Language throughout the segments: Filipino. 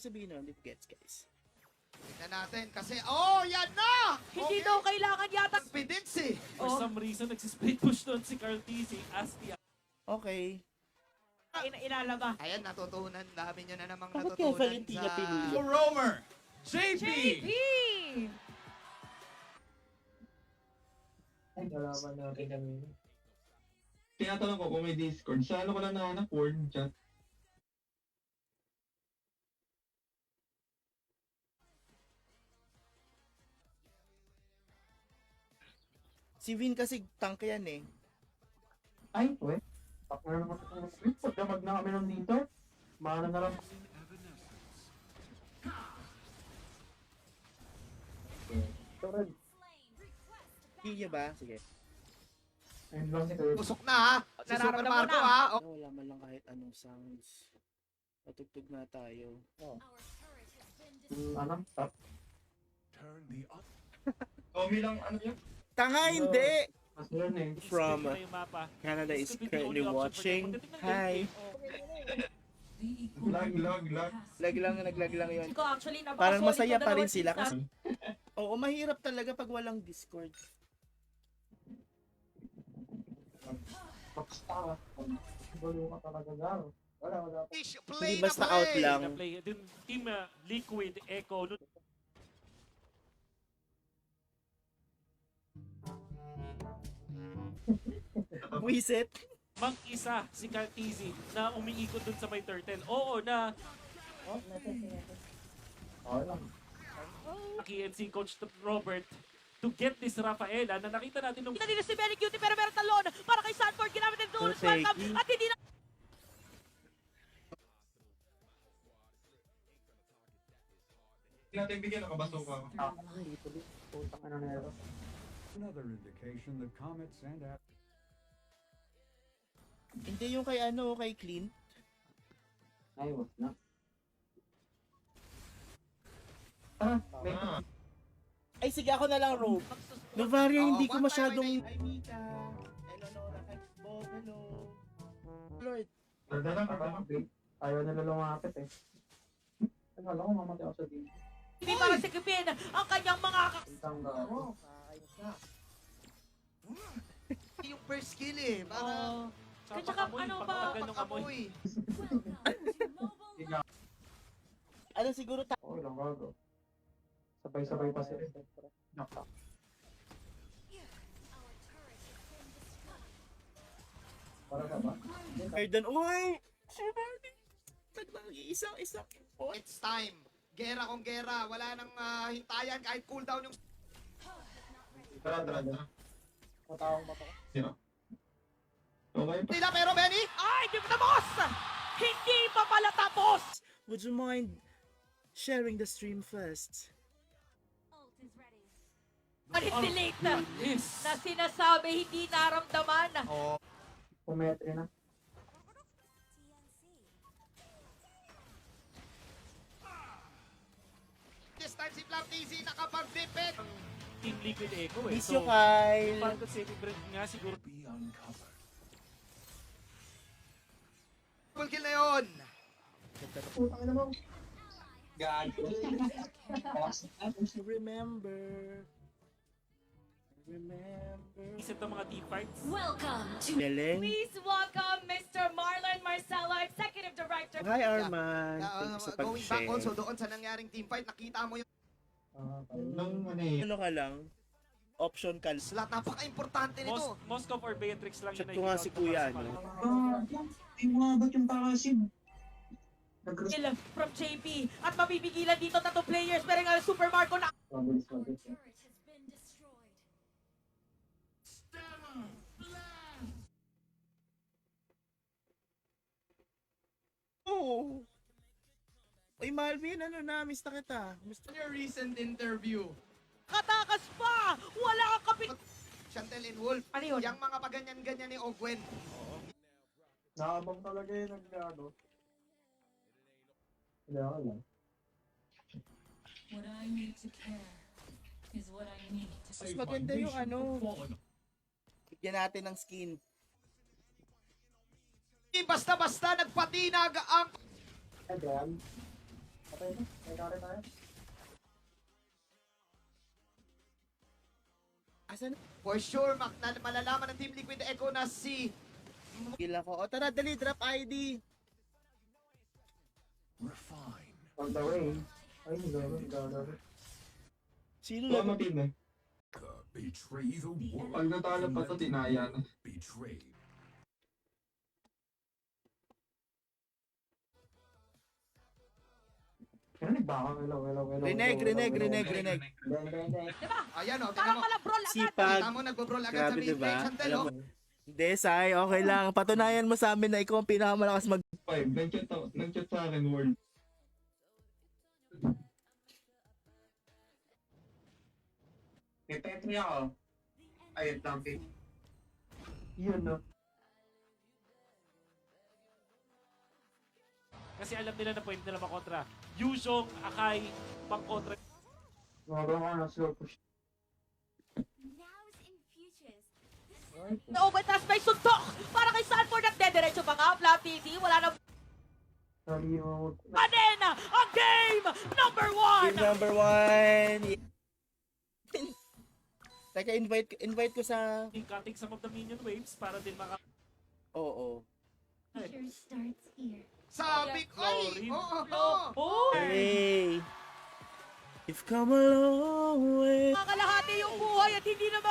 ibig sabihin nun? Hindi ko gets, guys. Tignan natin kasi, oh, yan na! Hindi daw kailangan yata. Confidence eh. For some reason, nagsisplit push doon si Carl TC as the... Okay. Inalaba. Ayan, natutunan. Dami nyo na namang Bakit kaya natutunan Valentina sa... pinili? Roamer, JP! JP! Ay, nalaman natin kami. Tinatanong ko kung may Discord. Sa ano ko lang nahanap? Word chat. Si Vin kasi tank yan eh. Ay, we. Tak na naman ito ng script. Pagdamag na kami ng dito. Mana na lang. Torred. Hindi ba? Sige. Ayun lang si Torred. Pusok na ha. Si Super Nararamdaman Marco na. ha. Oh. Wala man lang kahit anong sounds. Matugtog na tayo. Ano? Top. Turn the up. Omi lang, ano yun? Tanga hindi! Mas yun eh. From Split na yung mapa. Canada This is could be the currently only option for watching. them. Pagdating ng Hi! gameplay, Lag. Naglag lang yun. Ko actually, Parang napaka-solid masaya ko pa rin dalawa sila teams kasi... Oo, mahirap talaga pag walang Discord. Paksta. Balo ka talaga garo. Wala. Play Hindi basta na out play. lang. na play. Then, team Liquid, Echo, Wiset. mag-isa si Carl TC na umiikot dun sa may turtle. Oo, na Okay lang. KNC Coach Robert to get this Rafaela na nakita natin nung Kita nila si Benny Cutie pero meron talon para kay Sanford. Ginamit ng bonus Perfect. welcome at hindi na... Hindi natin bigyan, nakabaso ka. Dito din. Putang ano na ito. Another indication that comets and Hindi yung kay ano, kay Clint. Ay, wag na. May Ay, sige ako na lang, Rogue. Novaria, hindi ko one by masyadong... one Hi, Mika. Hello, Nora. Bob, hello. Lord. Dala. Ayaw nila lumapit eh. Akala ko mamatay ako sa team. Hindi para sikipin ang kanyang mga Isang garo. Yung first skill eh. Para sa Tsaka pakamoy, ano ba, pagkatagal ng amoy. pakamoy. Ano siguro Okay lang gago. Sabay-sabay pa sila. Nakak. Para ka ba? Pardon. Uy! Shibani! Nag-isang point. It's time. Gera kung gera. Wala nang hintayan kahit cooldown yung... Tara. Matawang mata ko. Sino? Okay pa. Nila pero Benny. Ay, hindi pa tapos! Hindi pa pala tapos! Would you mind sharing the stream first? Manipulate na Yes! sinasabi, hindi naramdaman. Oh. Pumetri na. This time si Flam TC nakapag-dipit. Team Liquid Echo eh. Miss you, Kyle. Parang saving breath nga siguro. be uncovered. Full kill na yun. Putang ina mo. Remember. Isip ng mga team fights. Welcome to Galing. Please welcome Mr. Marlon Marcelo, Executive Director. Hi, Arman. Thank you sa Going back pag-share. also doon sa nangyaring team fight, nakita mo yung Nung ano eh. Ano ka lang? Option ka. slot. Napaka-importante nito. Moskov or Beatrix lang Check yun ko nga si Kuya, ano? Di mo abot yung parasin. Kill from JP at mapipigilan dito tatlong players pero nga Super Marco na Mabilis. Turret has been destroyed. Oh! Uy, Malvin, ano na? Miss na kita. In your recent interview, katakas pa! Wala kang kapit... Chantel and Wolf, Ano yun? yung mga paganyan-ganyan ni Ogwen. Nakabang talaga yung nag-ano. Hindi ako lang. What I need to care is what I need to Mas maganda yung ano. Bigyan natin ng skin. Basta-basta nagpatinag ang... Ay, Brian. Okay na. May kare tayo. Asan? For sure, malalaman ng Team Liquid Echo na si Kill ako. O tara, dali, drop ID. Refine. On the way. Ay, gano'n. Sino Wala na? mapin na. Betray the world. Pag natalo pa to, tinaya na. Betrayed. Rinig ba ako? Hello. Reneg. Ayan o, tingnan Parang mo. pala brawl agad. Sipag. Kita mo, nagbo-brawl agad Grabe, sa mid diba? lane. Chantel, Alam oh. mo. Hindi, Sai, okay lang. Patunayan mo sa amin na ikaw ang pinakamalakas mag... 5. Nag-chat sa akin, World. May petri ako. Ayun lang, Yun, no? Kasi alam nila na pwede nila makontra. Yuzhong, Akai, pang-kontra. Gumagawa ko ng slow push. Nows and futures. Overtask may suntok para kay Sanford at dediretso pa nga. Flap TV, wala na Sorry, yung... Manena ang game number 1! Game number 1. Teka, invite ko sa... Cutting some of the minion waves para din maka... Oo. Future starts here. Sabi ko, ay! Florin. Oo. Oh! Hey! You've come a long way. Kakalahati yung buhay at hindi na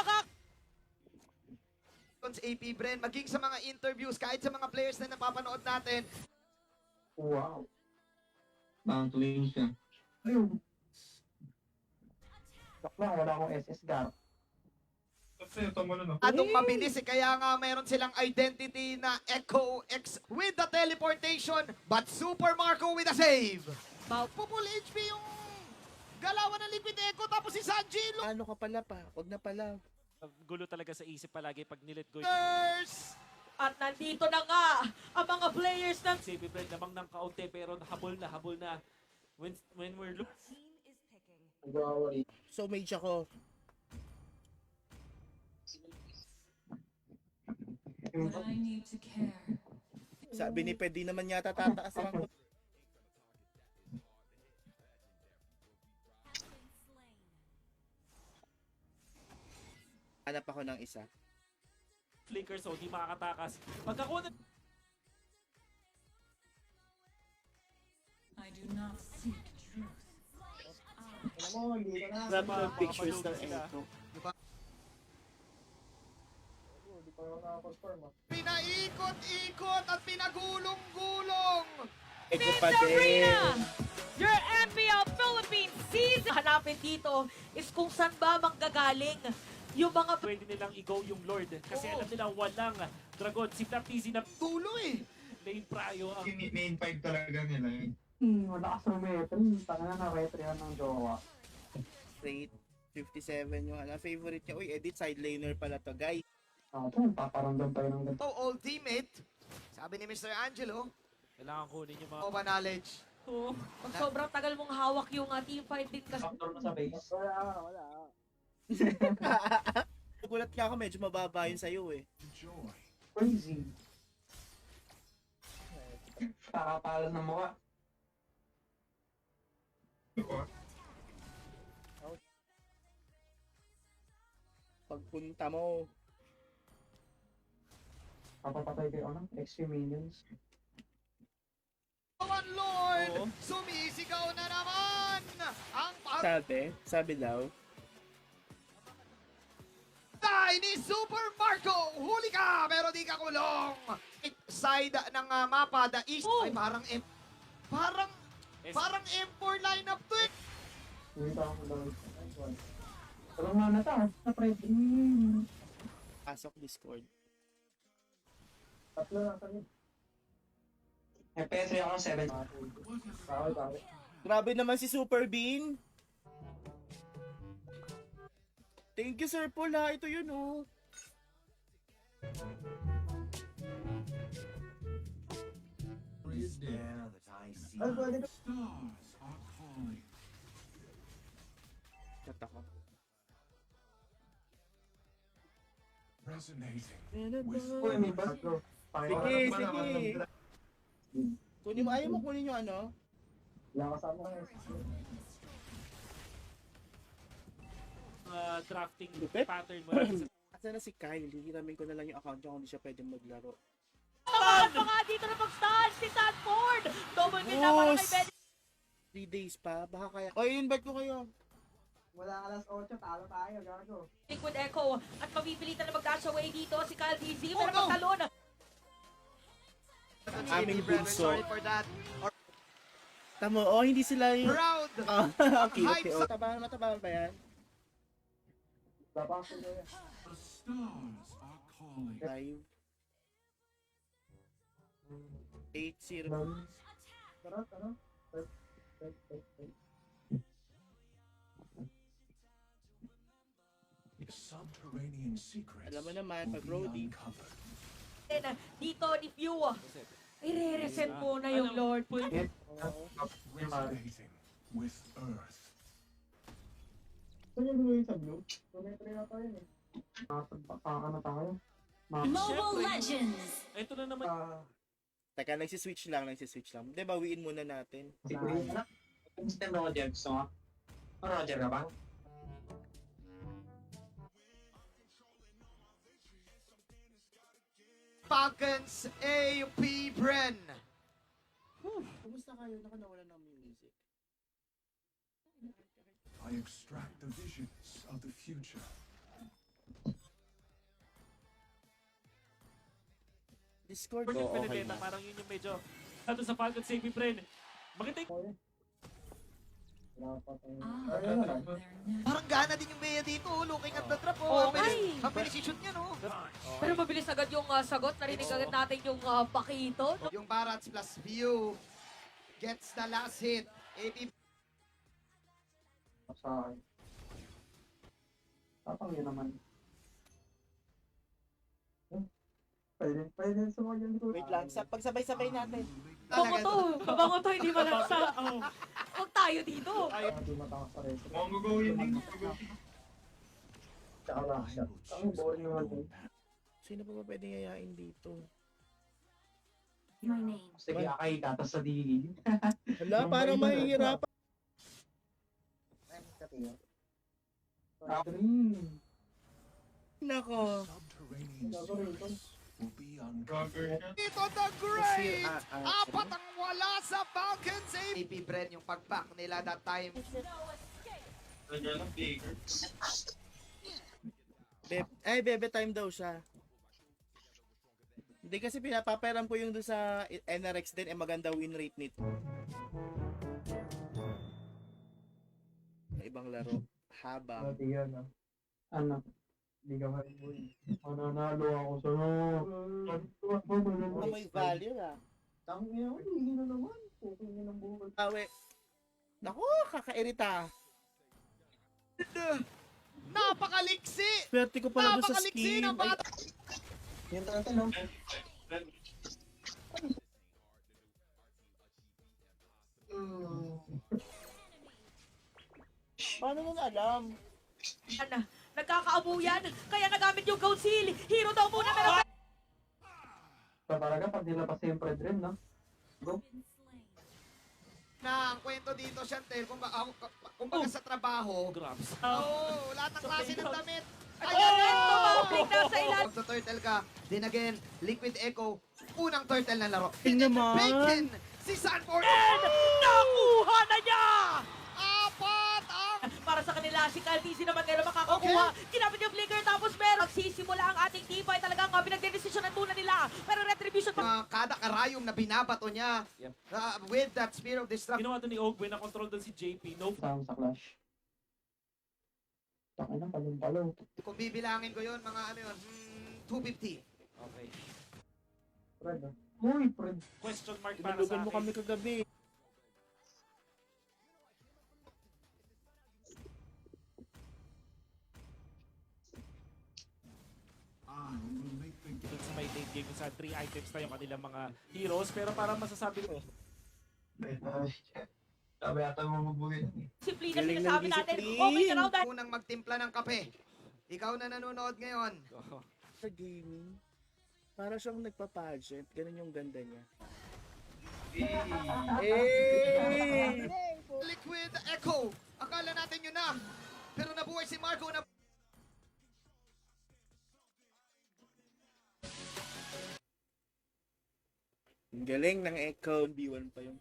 AP Bren, maging sa mga interviews, kahit sa mga players na napapanood natin, Wow. Tank lane siya. Ayun. Tok lang, wala akong SS gar. Kasi ito mo na, no? atong mabilis kaya nga mayroon silang identity na Echo X with the teleportation, but Super Marco with a save. Full HP yung galawan ng Liquid Echo, tapos si Sanji Ano ka pala pa? Huwag na pala. Gulo talaga sa isip palagi pag nilet go. Lukers! At nandito na nga ang mga players ng Sabi Brad namang ng kaunti pero habol na. When we're look... Nag-awari. So, mage ako. I need to care. Sabi ni Ped, di naman yata tataas ang... Hanap ako ng isa. Flicker so di makakatakas. Pagkakuha I do not seek truth. Alam mo, hindi ka na. Grab Baka ng pictures ng makamalugin sila. Echo. Hindi pa ako nakakonfirm, ah. Pinaikot-ikot at pinagulong-gulong. Echo Fifth pa din. Arena! Your MPL Philippines season! hanapin dito is kung saan ba manggagaling yung mga pwede nilang i-go yung Lord. Kasi Oo. alam nila walang dragon. Si Flaptizi na Tulo eh. lane prayo ang Yung main 5 talaga nila yun. Wala ka sa metri. Tanga na retry ng jowa. Rate 57 yung favorite niya. Uy, edit side laner pala to, guys. Ito, paparamdam tayo ng ganito. To ultimate, sabi ni Mr. Angelo, kailangan kunin yung mga... Nova knowledge. Oo. pag sobrang tagal mong hawak yung team fight din kasi Factor na sa base. Nagulat nga ako, medyo mababa yun sa'yo eh. Enjoy. Crazy. Kakapalan ng mukha. Pagpunta mo, Papapatay kayo ano? Extreme minions. One Lord, Oo. sumisigaw na naman. Ang sabi daw, patay ni Super Marco. Huli ka, pero di ka kulong. Side ng mapa, the east. Oh. Ay, parang parang M4 lineup to eh. Hindi pa ako daw. Walang mana ta. Na-predi. pasok Discord. Tatlo na kami. FPS ako 7. Bawal. Grabe naman si Super Bean. Thank you, Sir Paul, ha. Ito yun, oh. Ay, pwede na. Stars are calling. Chat ako. Resonating. Uy, may bus bro. Sige. Kunin mo, ayaw mo kunin yung ano? Wala kasama ko. Drafting Lupit. pattern mo lang sa Asa na si Kyle? Hihiramin ko na lang yung account niya kung hindi siya pwedeng maglaro. Tamaan pa nga dito na pag-stun si Sanford. Double kill na para kay Ben. 3 days pa, baka kaya. O, invite ko kayo. Wala alas 8, talo tayo, gago. Liquid Echo at mapipilitan na mag-dash away dito si Kyle DZ. Oh, Pero no! magtalon. Aming bunso. Sorry for that. Tamo, oh, hindi sila yung... Proud. Okay, okay. Hype Oh. Matabangan ba yan? Lapasok ko yan. The stars are calling. 5. 8-0. Tara, tara. Subterranean secrets Alam mo naman, will pag be Brody. uncovered. Dito ni Pew. I-reset mo na yung Lord. Resonating with Earth. Saan yung gawin sa blue? Tumetry na tayo eh. Ano tayo? Mobile Legends. ito na naman. Teka, nagsiswitch lang. Hindi, bawiin muna natin. Siguro yun na. Gusto mo Roger, gusto mo? Roger ka ba? Falcons AP Bren. Kumusta kayo? Nawala ng music. I extract the visions of the future. Discord. Yung Okay Benedetta, na. parang yun yung medyo ano sa Falcon Saving Brain. Maganda yung Wala pa tayo. Ah, Ayun na. there Parang gana din yung Bea dito. Looking at the trap. Oo, Mabilis- ay. Mabilis i-shoot niya, no? Pero mabilis agad yung sagot. Narinig agad natin yung pakito. Yung Barats plus View gets the last hit. AP Sa akin. Tapang yun naman. Pwede sumagyan ko. Wait lang, pagsabay-sabay natin. Bango to. Bango to, hindi malaksa. Huwag tayo dito. Hindi matakas sa resto. Mongo go yun. Tsaka lang siya. Ang boring naman din. Sino pa ba pwedeng yayain dito? My name. Sige, akay gatas sa digig. Hala, parang mahihirapan. Nako. Subterranean secrets will be uncovered. Dito the great! Apat ang wala sa Falcons. AP Bren yung pag-back nila that time. Bebe time daw siya. Hindi kasi pinapaperam ko yung doon sa NRX din, maganda win rate nito. Sa ibang laro, habang. Pati yan ah. Ano? Hindi ka maribuhin. Mananalo ako sa May value ah. Tangin ako, hindi na naman. Okay na ng buhay. Awe. Naku, kakairita. Napakaliksi! Swerte ko pala doon sa Napakaliksi skin. ng Ay, bata! Yan talaga, no? paano mo na alam? Nagkakaabuyan. Kaya nagamit yung Gold Seal. Hero daw muna. Pero So talaga, pag nilabas yung Fred rin, no? Go. Na ang kwento dito, Chantel, kumbaga sa trabaho, grabs. lahat ng klase ng damit. ayan, tumawag na sa ilan. Pag turtle ka, then again, Liquid Echo, unang turtle na laro. Tingnan naman. Bacon, si Sanford. Nakuha na niya! Apat ang Para sa kanila, si Caltisi naman ngayon makakakuha. Kinapit yung flicker tapos meron. Magsisimula ang ating tibay. Talagang pinagdedesisyon ng tuna nila. Pero retribution pa. kada karayom na binabato niya Yep. with that Spear of Destruction. Ginawa doon ni Ogwe na control doon si JP. No. Sama sa clash. Taka na, palong-palong. Kung bibilangin ko yun, mga 250. Okay. Fred, ah. Uy, Fred. Question mark para sa Tinulugan mo akin. kami kagabi. I will make the Doon sa may late game sa 3 items na yung kanilang mga heroes. Pero parang masasabi ko, Sabi ata mo magbugay. Discipline na Galing ng sinasabi natin. discipline. Okay na raw dahil Unang magtimpla ng kape. Ikaw na nanonood ngayon. Sa gaming, para siyang nagpa-pageant. Ganun yung ganda niya. Hey! Liquid Echo. Akala natin yun na. Pero nabuhay si Marco na... Ang galing ng Echo. B1 pa yung...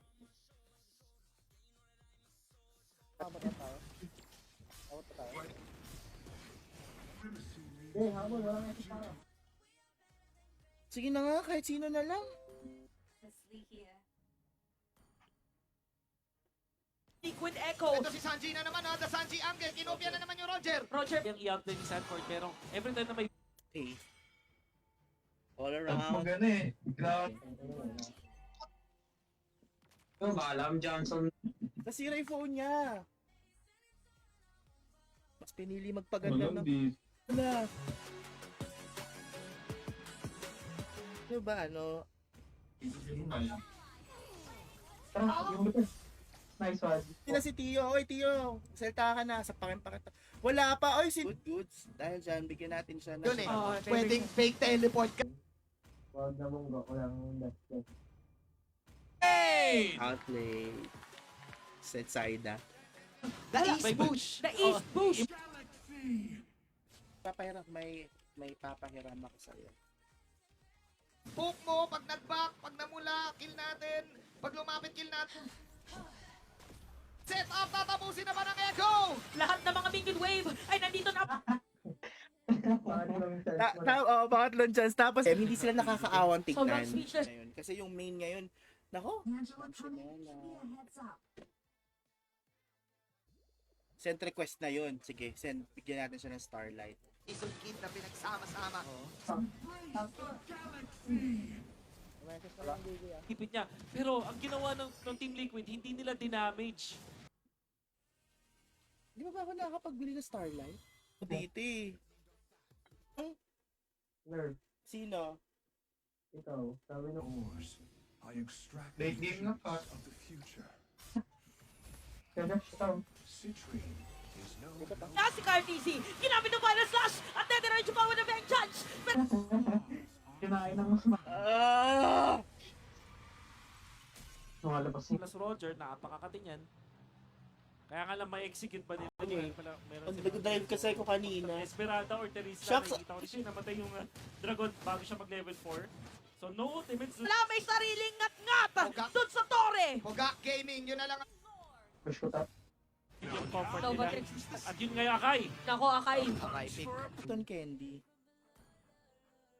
Sige na nga, kahit sino na lang. Leslie here. Liquid Echo. Ito si Sanji na naman ha. The Sanji Angle. Kinopia na naman yung Roger. Roger, Yung i-outplay ni Sanford, pero every time na may Hey. All Tapos around. magana eh. Grabe. Ito, Balam Johnson. Nasira yung phone niya. Mas pinili magpaganda ng... Di. Na. Diba, ano? Tara, yung bitin. Nice one. Sino si Tio? Oy, Tio. Salta ka na. Sapakin pa kita. Wala pa. Oy, si... Good goods. Dahil dyan, bigyan natin siya ng... Yun eh. Oh, Pwedeng fake teleport ka. Huwag na mong ko lang left left. Outlay. Set Saida. The East Bush. the East Bush. Papahiram. May papahiram ako sa'yo. Poke mo, pag nag-back, pag namula, kill natin. Pag lumapit, kill natin. Set up, tatapusin naman ang Echo! Lahat ng mga minion wave ay nandito na. Paano lang yung chance mo na? Bakit long chance? Tapos, hindi sila nakakaawang Sobrang tignan. speechless. Ngayon. Kasi yung main ngayon, nako, send request na yun. Sige, send. Bigyan natin siya ng Starlight. Isang kid na pinagsama-sama. hipit niya. Pero ang ginawa ng Team Liquid, hindi nila dinamage. Di ba ako nakakapagbili ng Starlight? Dito eh. Nerve. Sino? Ikaw. Sabi nung... I extract Late game na pa. of the future. Kaya ikaw. Citrine is no Na si KRTC. Ginamit ng Final Slash at Netherite yung power ng Vengeance. Pero Kinain ng mas ma... Ah! Lumalabas niya. Plus Roger, napakakati niyan. Kaya nga lang may execute pa nila. Ano eh? Meron Pag sila. nag-drive kasi ako kanina. Esmeralda or Teresa, Shucks. nakikita ko rin siya, namatay yung dragon bago siya mag-level 4. So no ultimates. wala may sariling ngat-ngat Okay. doon sa Torre. Hoga Gaming, yun na lang. Push ko tap. Yung comfort Nova nila. Trix. At yun nga yung Akai. Nako, Akai. Okay, pick. Cotton Candy.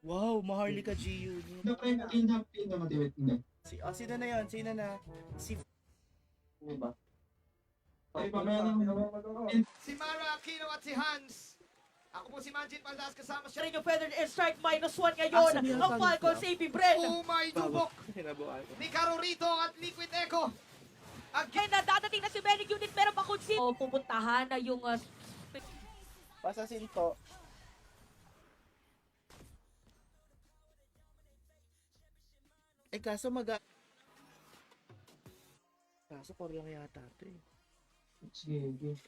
Wow, Maharlika GU. Ito pre, motivate hindi. Sino na yun? Sino na? Si... Ano ba? Ay, mamaya lang. Si Mara Aquino at si Hans. Ako po si Manjin Paldas kasama Siya siya. rin yung Feathered Airstrike -1 ngayon. Asan yung Ang Falcon Falcon? sa AP Bren. Oh my dubok Hinabukan ko. ni Carorito at Liquid Echo. Again, na dadating na si Medic Unit pero pa kung sino pupuntahan na yung Pasasin to. Kaso Kaso core lang yata ito eh. Sige.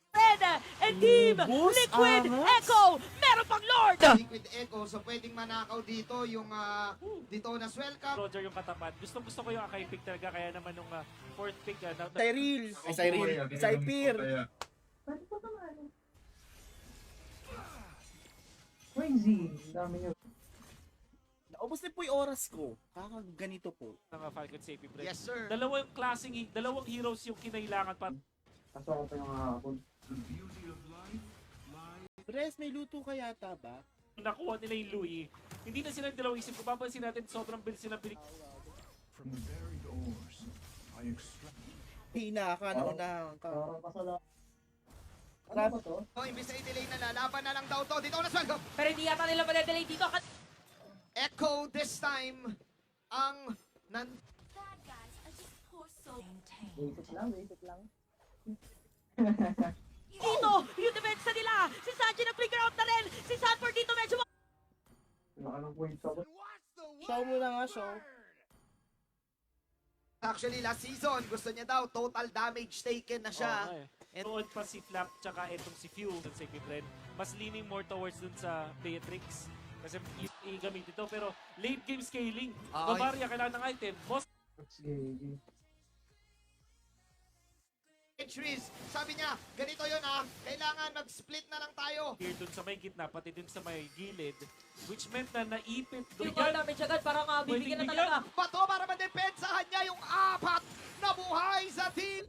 Red and Team Boss, Liquid angas. Echo. Meron pang Lord. Liquid Echo, so pwedeng manakaw dito yung dito na welcome. Roger yung katapat. Gusto ko yung Akai pick talaga. Kaya naman nung fourth pick. Cyril! Ay, Cyril. Cypher! Pwede pa naman. Crazy. Dami niyo. Naubos na po yung oras ko. Kakaganito po. ng Falcon sa AP Bren. Yes sir. Dalawang heroes yung kinailangan pa. Kaso ako pa yung hapon. The beauty of life lies Res, may luto ka yata ba? Nakuha nila yung Louis. Hindi na sila dalawang isip. Kung papansin natin, sobrang bilis sila bilis. from the buried ores. I extract Hina ka, naunahan ka. Parang kasala. Ano ba to? Oh, imbis na i-delay na lalaban na lang daw to. Dito na welcome. Pero hindi yata nila madedelay dito. Echo this time ang Bad guys are just poor souls. Wait lang. Dito, yung defense na nila. Si Sanji nag-flicker out na rin. Si Sanford dito medyo Wala ka ng wave sa Show mo na nga, show. Actually, last season, gusto niya daw, total damage taken na siya. And doon pa si Flap tsaka etong si Few dun sa AP Bren. Mas leaning more towards dun sa Beatrix. Kasi i-gamit ito. Pero late game scaling. Ay. Bavaria kailangan ng item. Boss That's gay. Entries. Sabi niya, ganito yun kailangan mag-split na lang tayo. Here dun sa may gitna, pati dun sa may gilid, which meant na naipit doon Yung ball damage agad, parang bibigyan na Pwedeng talaga. Bato para madepensahan niya yung apat na buhay sa team.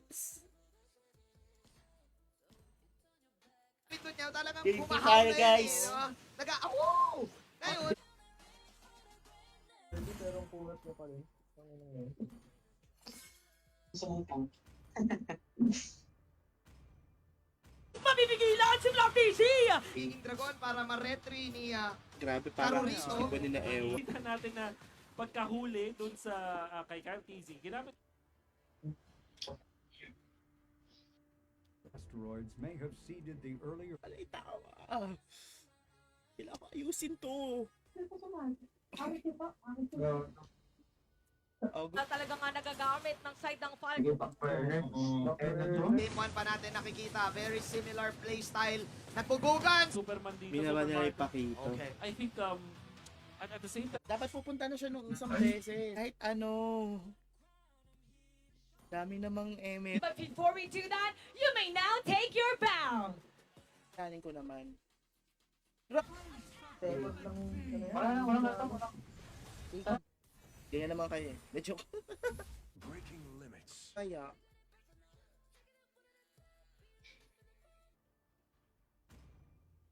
Ito niya talagang Game bumahaw tayo, na yun guys. Nag-awoo! Ngayon, Hindi, pero ang kulat niya pa rin. Ano yun? Mabibigilan si Black DC! King Dragon para ma-retry ni Grabe, parang Karurito. iba nila ewan. Kita natin na pagkahuli dun sa kay Kyle TZ, ginamit Asteroids may have seeded the earlier Alay, tawa. Kailangan ko ayusin to. Oh, Na talaga nga nagagamit ng side ng Falcon. Sige, backburner. Game 1 pa natin nakikita. Very similar playstyle. Nagbugugan! Superman dito. Binawa nila Superman. ipakito. Okay. I think at the same time, Dapat pupunta na siya nung isang beses. Kahit ano. Dami namang eme. But before we do that, you may now take your bow. Kanin ko naman. Wala na. Ganyan naman kayo eh. Medyo breaking limits. kaya.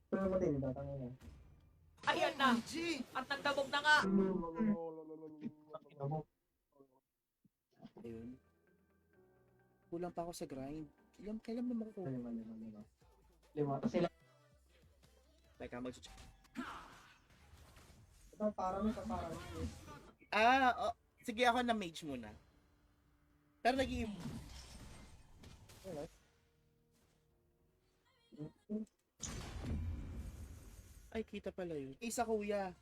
Pero matindi, tatangin na. Ayan na. G! At nagdabog na nga. Ayun. Kulang pa ako sa grind. Kailan naman ako? Lima. Tapos sila. Teka, Ito, parang. sige ako na mage muna. Pero nag-i- Ay, kita pala yun. Isa kuya.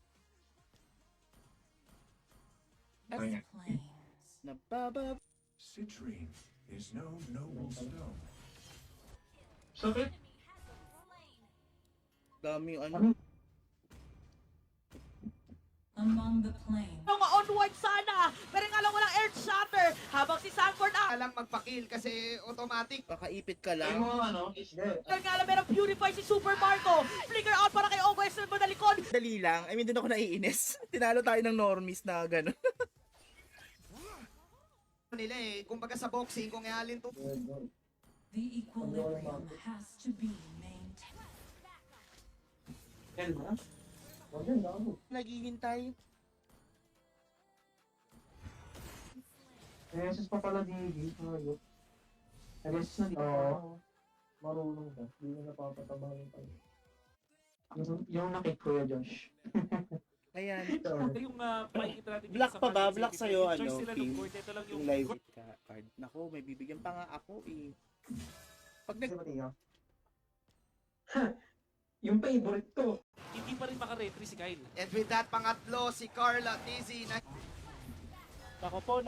At nababa. Citrine is no noble stone. Sakit. Daming ano. Among the plains. Mga onward sana. Pero nga lang walang earth shatter. Habang si Sanford Alang magpa-kill kasi automatic. Kakaipit ka Ay lang. mo ano? Pero nga lang merong purify si Super Marco. Flicker out para kay Ogwes na madalikod. Dali lang. I mean, doon ako naiinis. Tinalo tayo ng normies na gano'n. Nila kumbaga sa boxing, kung ihalin to. The equilibrium has to be maintained. Naghihintay. Reses pa pala di hayop. Reses na di. Oo. Marunong ka. Hindi na napapatabahin pa. Yung nakit Kuya Josh. Ayan. yung makikita natin dito Black sa pa ba? Magic Black City, sa'yo, choice ano, sila ng Pim? court. Ito lang Yung yung live card. Nako, may bibigyan pa nga ako eh. Pag nag... Yung favorite ko. hindi pa rin makaretry si Kyle. And with that, pangatlo, si Carla Tizzy na Nako po,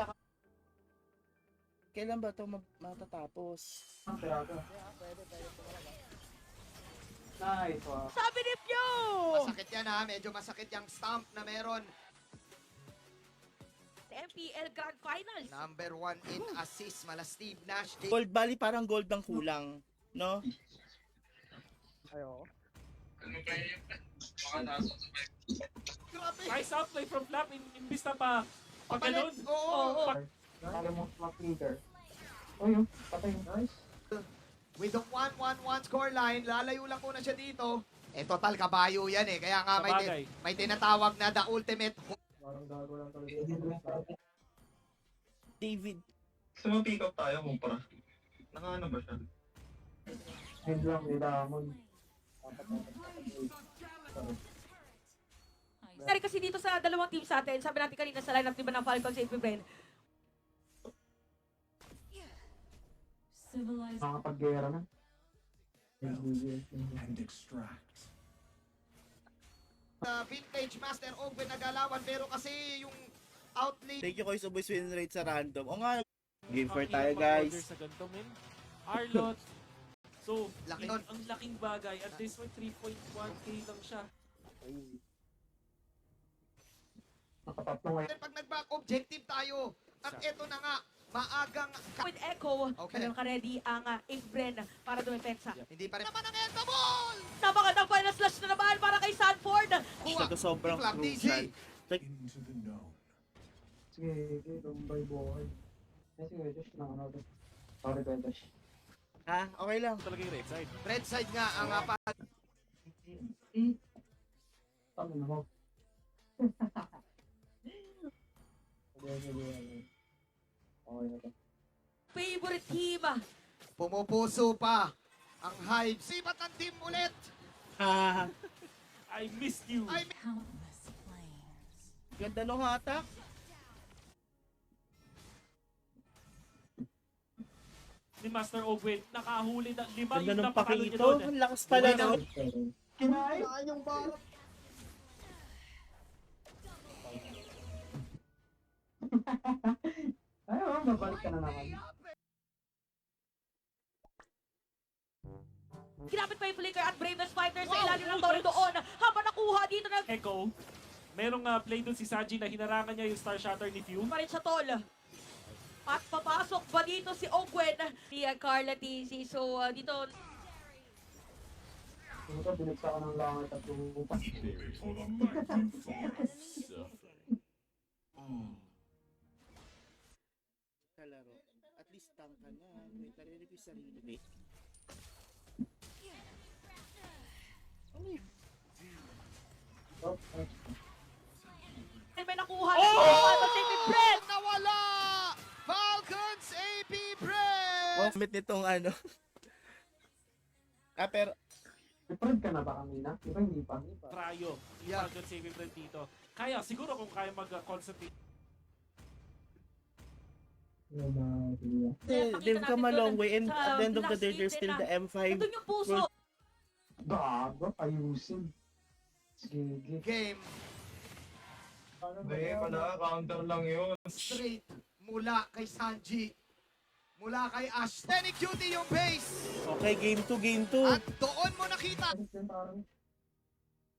Kailan ba ito matatapos? Nice, wow. Sabi ni Pew! masakit yan medyo masakit yung stamp na meron. MPL Grand Finals. Number 1 in assist, mala Steve Nash. Gold Valley parang gold ang kulang. No? Grabe! Nice outplay from Flap, imbis na pa Papalit! paggalon. Oo! Nakala mo slot leader. Oh, yun. Patay. Nice. With the 1-1-1 scoreline, lalayo lang po na siya dito. Total kabayo yan Kaya nga Sabagay. may tinatawag na the ultimate. Parang gago lang talaga. David. Gusto mo pick up tayo kumpara? Nakaano ba siya? Head lang, nilamon. Sorry kasi dito sa dalawang team sa atin, sabi natin kanina sa lineup diba ng Falcons at Ben, Civilized. Nakakapag-gera na. And extract. Vintage Master Ogwen nagalawan pero kasi yung outlay Thank you Koy sa voice win rate sa random. O nga, game for Ang tayo hirap guys. mag-order sa ganito, men. Arlot. So, Laki in- nun. ang laking bagay. At this point, 3.1k lang siya. Nakatatlo ngayon. pag nag-back objective tayo, At ito na nga, maagang With Echo, Okay. meron ka ready ang Ifbren para dumepensa. hindi pa rin naman ang endable! Napakandang final slash na naman para kay Sanford. Kuha, Ito sobrang Flap crucial. DZ. Into the known. Sige, sige, tumbay buhay. Sige, Josh na ano to. Sorry, Josh. Ha? Okay lang. Talaga yung red side. Red side nga ang Tama na mo. Okay, okay na to. Favorite team. pumupuso pa ang Hive. Sibat ang team ulit! Ah, I missed you. Ay, Countless flames. ganda nung hatak. Ni Master Ogwin, nakahuli na 5 Ganda yung nung napakalo niya pakito. doon. Ang lakas pala nun. Kinain yung barok. Ay, oh, babalik ka na naman. Ginamit pa yung Flicker at Bravest Fighters sa Wow! ilalim ng torre doon. Habang nakuha dito ng Echo, merong play doon si Saji na hinarangan niya yung Star Shatter ni Few. pa rin sa tol. At papasok ba dito si Ogwen? Si Carla TC. So dito, Ito, binagsa ka ng langit at lupa. For the mighty fall suffer. Kalaro. At least tank ka na. May narinig yung sarili. Wait. Ano yun? Oh, may nakuha na si Falcons AP Brent! nawala! Falcons AP Brent! Oh, damit nitong ano. Pero Friend ka na ba kanina? Di ba hindi pa? Trayo. Yeah. Yung Falcon saving friend dito. Kaya, siguro kung kaya mag-concentrate. they've come a long way and at the end of the day, there's still the M5. Ito yung puso. Gago, ayusin. Sige, sige. Game Hindi pala, counter lang yun. straight mula kay Sanji. Mula kay Ash. Tenic Cutie yung base. Okay, game 2, game 2. At doon mo nakita.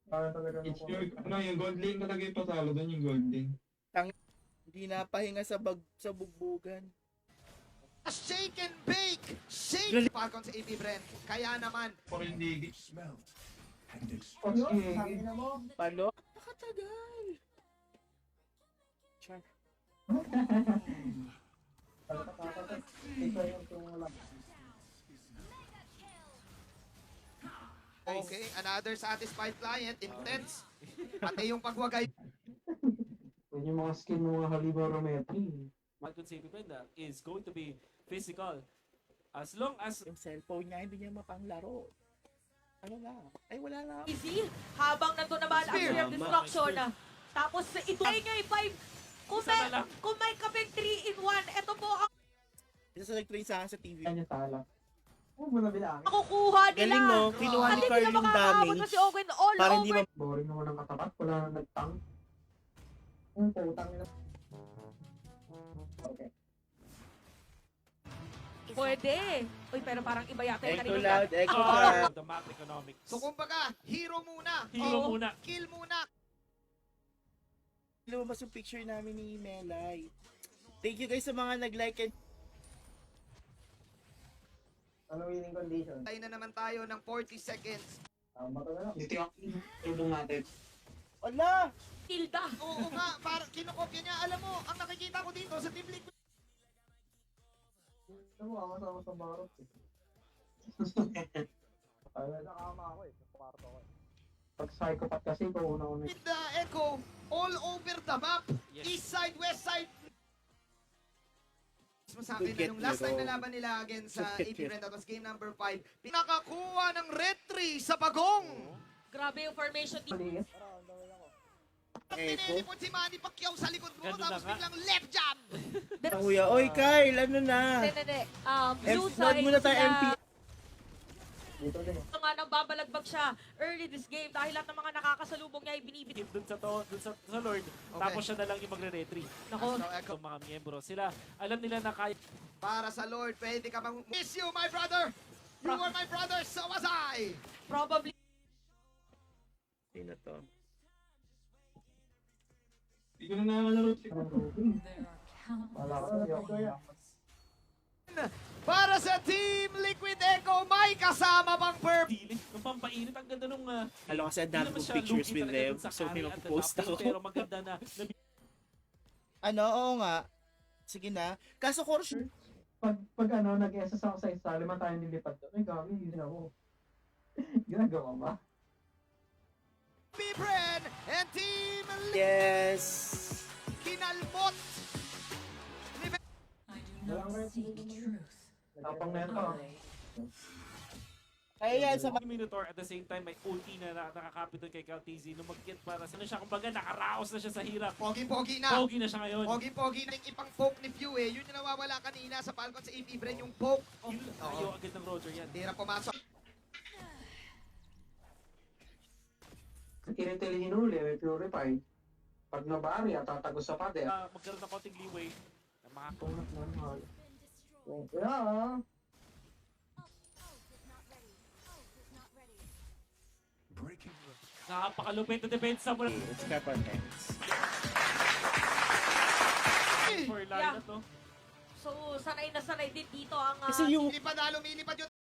Parang talaga It's yung gold lane talaga yung pasalo doon, yung gold lane. Hindi napahinga sa bugbugan. Shake and bake. Shake. Falcons AP Brent. Kaya naman. For hindi, Smelt and Oh, explode. sige. Palo? Napakatagal. Char. Ito yung tumulak. Okay, another satisfied client. Intense. Pati yung pagwagay. Yun yung mga skill ng mga Halibarometry. Falcon saving friend is going to be physical. As long as Yung cellphone niya, hindi niya mapanglaro. Ano na? Ay, wala na. Easy. Habang nandun naman ang Spear. Spear of Destruction. Tapos ito ay nga 5. Isa na lang. Kung may kaping 3 in 1, ito po ang Isa sa nag-train sa akin sa TV. Kanya tala. Huwag mo na bilangin. makukuha nila. Galing no, kinuha At ni hindi Carl na yung makakaabot na damage. si Owen all Para hindi over. Boring naman ang katapat. Wala nang nagtang. Ang putang nila. Okay. Pwede. Uy, pero parang iba yata yung Echo narinig loud, natin. echo Ah! car. the macroeconomics. So kumbaga, hero muna. Hero Oo, muna. Kill muna. Lumabas yung picture namin ni Melay. Thank you guys sa mga nag-like and Ano winning condition? Tayo na naman tayo ng 40 seconds. Tama ka na lang. ito yung tulong natin. Wala! Tilda. Oo nga, parang kinokopya niya. Alam mo, ang nakikita ko dito sa Team Liquid. Ano mo, ako sama sa barot eh. Ay, nakama ako eh. Kwarto ko eh. Pag psychopath kasi, ikaw una-una. With the Echo all over the map. Yes. East side, west side. Mas sa akin Good na nung last time get, na laban nila against sa Good AP get. Brent, that was game number 5. Pinakakuha ng red 3 sa bagong. Grabe yung formation dito. Maliit. At Echo. tinelipon si Manny Pacquiao sa likod mo, Ganun na tapos nga. biglang left jab. Ang kuya, oy Kyle, ano na? Hindi. Blue Load side muna tayo sila. MP. Dito din. Ito nga nang babalagbag siya early this game dahil lahat ng mga nakakasalubong niya ay binibit. Dun sa Lord. Tapos siya na lang yung magre-retry. Nako, So, Echo, Itong mga miyembro. Sila, alam nila na kaya. para sa Lord, pwede ka bang miss you, my brother. You are my brother, so was I. probably Sino to? Hindi ko na nakakalaro si There are Wala ko Para sa Team Liquid Echo, may kasama bang perp? Dili, nung pampainit, ang ganda nung... Alam kasi ang dami kong pictures with them. So, may mag-post ako. Pero maganda na. Ano, oo nga. Sige na. Kaso, course, Pag ano, nag-SS ako sa isa, 5 tayo nilipad doon. Ay, gami, yun ako. Ginagawa ba? Bibren and Team Liquid yes. kinalmot. I do not seek truth. Tapang na ito. Kaya yan, sa Minotaur at the same time may ulti na nakakapit doon kay Caltizi nung mag-get para sa siya, kumbaga nakaraos na siya sa hirap. Pogi-pogi na. Pogi na siya ngayon. Pogi-pogi na yung ipang poke ni Pew eh. Yun yung nawawala kanina sa Falcon sa AP Bren, yung poke. Yun, ayaw agad ng Roger yan. Tira pumasok. Kinitil hinuli, may purify. Pag nabari, tatagos sa pader. Magkaroon ng konting leeway na makakita. Tunat na mahal. Been destroyed. Yeah. Ult is not ready. Ult is not ready. Napakalupit na depensa mo It's Pepper Hands. for line na to. So, sanay na sanay din dito ang Kasi yung Lumilipad na lumilipad yung